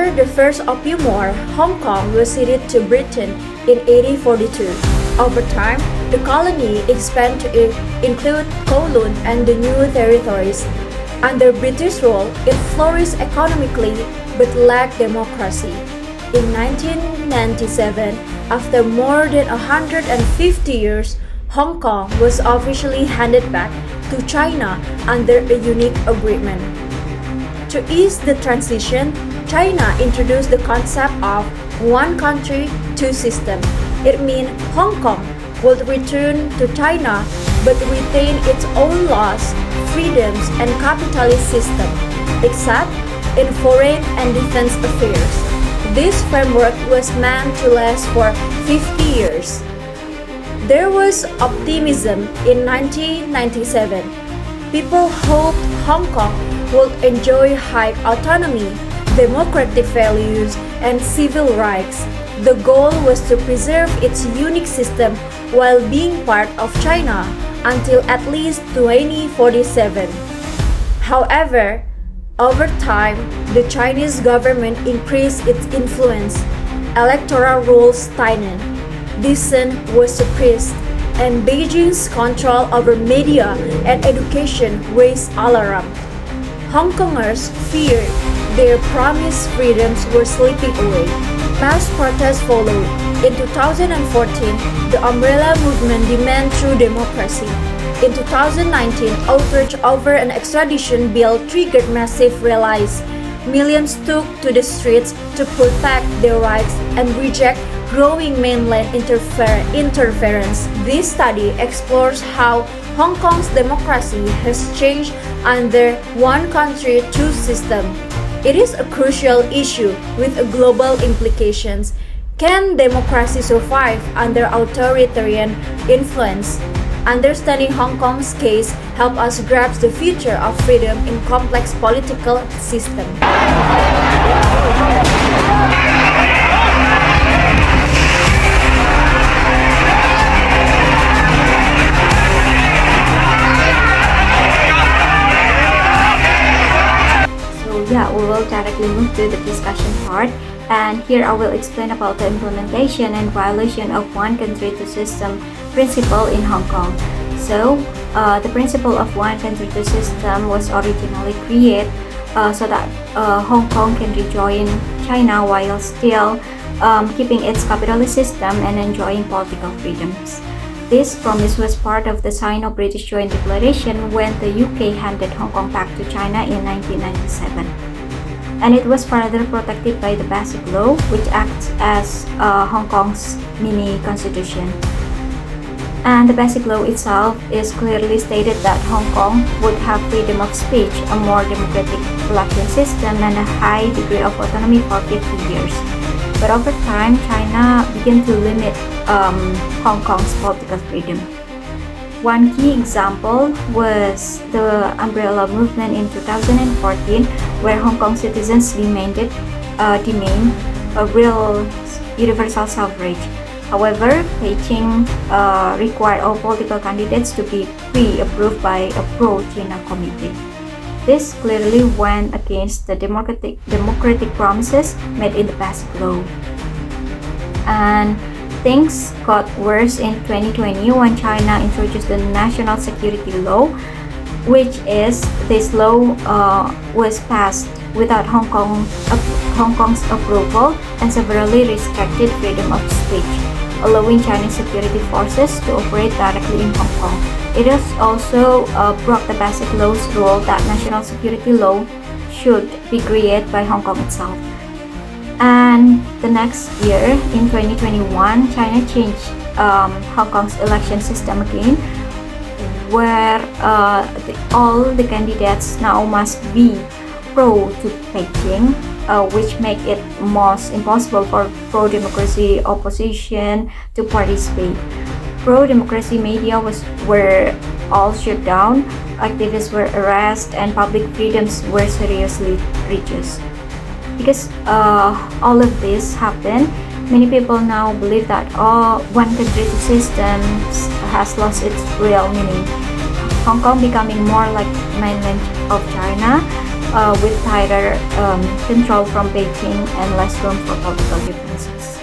After the First Opium War, Hong Kong was ceded to Britain in 1842. Over time, the colony expanded to include Kowloon and the new territories. Under British rule, it flourished economically but lacked democracy. In 1997, after more than 150 years, Hong Kong was officially handed back to China under a unique agreement. To ease the transition, China introduced the concept of one country, two systems. It means Hong Kong would return to China but retain its own laws, freedoms, and capitalist system, except in foreign and defense affairs. This framework was meant to last for 50 years. There was optimism in 1997. People hoped Hong Kong would enjoy high autonomy, democratic values, and civil rights. The goal was to preserve its unique system while being part of China until at least 2047. However, over time, the Chinese government increased its influence. Electoral rules tightened, dissent was suppressed, and Beijing's control over media and education raised alarm. Hong Kongers feared their promised freedoms were slipping away. Mass protests followed. In 2014, the Umbrella Movement demanded true democracy. In 2019, outrage over an extradition bill triggered massive rallies. Millions took to the streets to protect their rights and reject growing mainland interference. This study explores how Hong Kong's democracy has changed under one country, two system. It is a crucial issue with global implications. Can democracy survive under authoritarian influence? Understanding Hong Kong's case helps us grasp the future of freedom in complex political system. We will directly move to the discussion part, and here I will explain about the implementation and violation of one country two system principle in Hong Kong. So, the principle of one country two system was originally created so that Hong Kong can rejoin China while still keeping its capitalist system and enjoying political freedoms. This promise was part of the Sino-British Joint Declaration when the UK handed Hong Kong back to China in 1997. And it was further protected by the Basic Law, which acts as Hong Kong's mini-constitution. And the Basic Law itself is clearly stated that Hong Kong would have freedom of speech, a more democratic election system, and a high degree of autonomy for 50 years. But over time, China began to limit Hong Kong's political freedom. One key example was the Umbrella Movement in 2014, where Hong Kong citizens demanded a real universal suffrage. However, Beijing required all political candidates to be pre-approved by a pro-China committee. This clearly went against the democratic promises made in the Basic Law. And things got worse in 2020 when China introduced the National Security Law, which is this law was passed without Hong Kong's approval and severely restricted freedom of speech, allowing Chinese security forces to operate directly in Hong Kong. It has also broke the Basic Law's rule that national security law should be created by Hong Kong itself. And the next year, in 2021, China changed Hong Kong's election system again, where all the candidates now must be pro to Beijing, which make it most impossible for pro-democracy opposition to participate. Pro-democracy media were all shut down, activists were arrested, and public freedoms were seriously reduced. Because all of this happened, many people now believe that one country system has lost its real meaning. Hong Kong becoming more like mainland of China, with tighter control from Beijing and less room for political differences.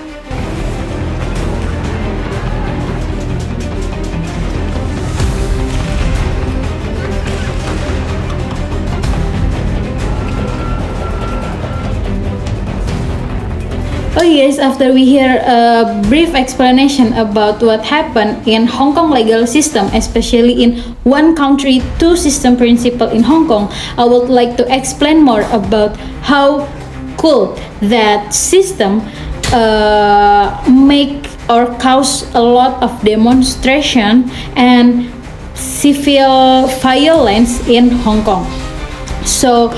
Oh yes, after we hear a brief explanation about what happened in Hong Kong legal system, especially in one country, two system principle in Hong Kong, I would like to explain more about how could that system make or cause a lot of demonstration and civil violence in Hong Kong. So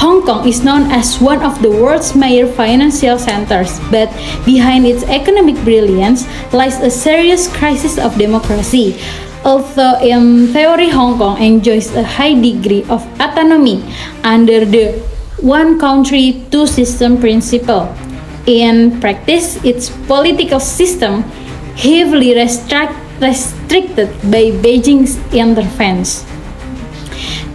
Hong Kong is known as one of the world's major financial centers, but behind its economic brilliance lies a serious crisis of democracy. Although in theory Hong Kong enjoys a high degree of autonomy under the one country, two system principle, in practice its political system heavily restricted by Beijing's interference.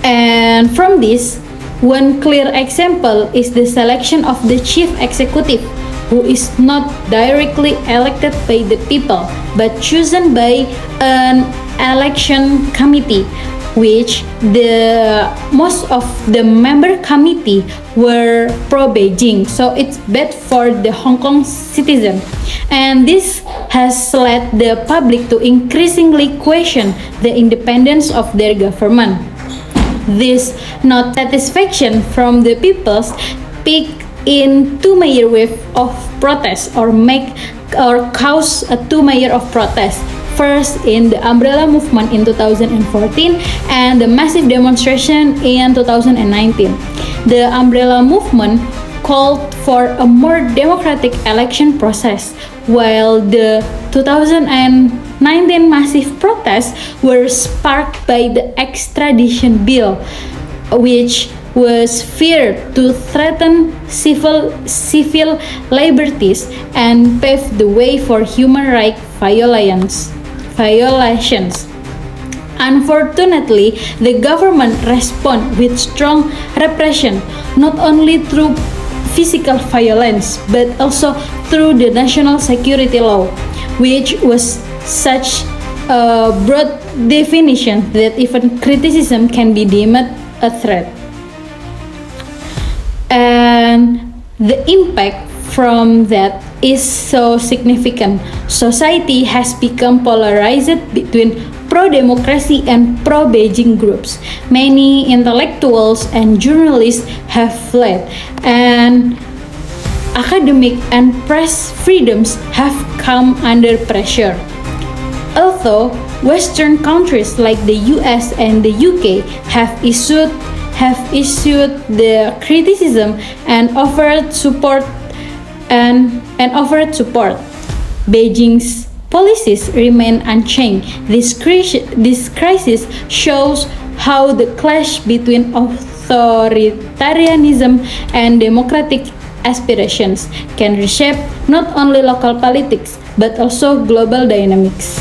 And from this, one clear example is the selection of the chief executive, who is not directly elected by the people but chosen by an election committee, which the most of the member committee were pro-Beijing, so it's bad for the Hong Kong citizen. And this has led the public to increasingly question the independence of their government. This not satisfaction from the peoples peak in two major waves of protest or cause a two major of protest. First in the umbrella movement in 2014 and the massive demonstration in 2019. The umbrella movement called for a more democratic election process, while the 2019 massive protests were sparked by the extradition bill, which was feared to threaten civil liberties and pave the way for human rights violations. Unfortunately, the government responded with strong repression, not only through physical violence but also through the national security law, which was such a broad definition that even criticism can be deemed a threat. And the impact from that is so significant. Society has become polarized between pro-democracy and pro-Beijing groups. Many intellectuals and journalists have fled, and academic and press freedoms have come under pressure. Although Western countries like the US and the UK have issued the criticism and offered support, Beijing's policies remain unchanged. This crisis shows how the clash between authoritarianism and democratic aspirations can reshape not only local politics but also global dynamics.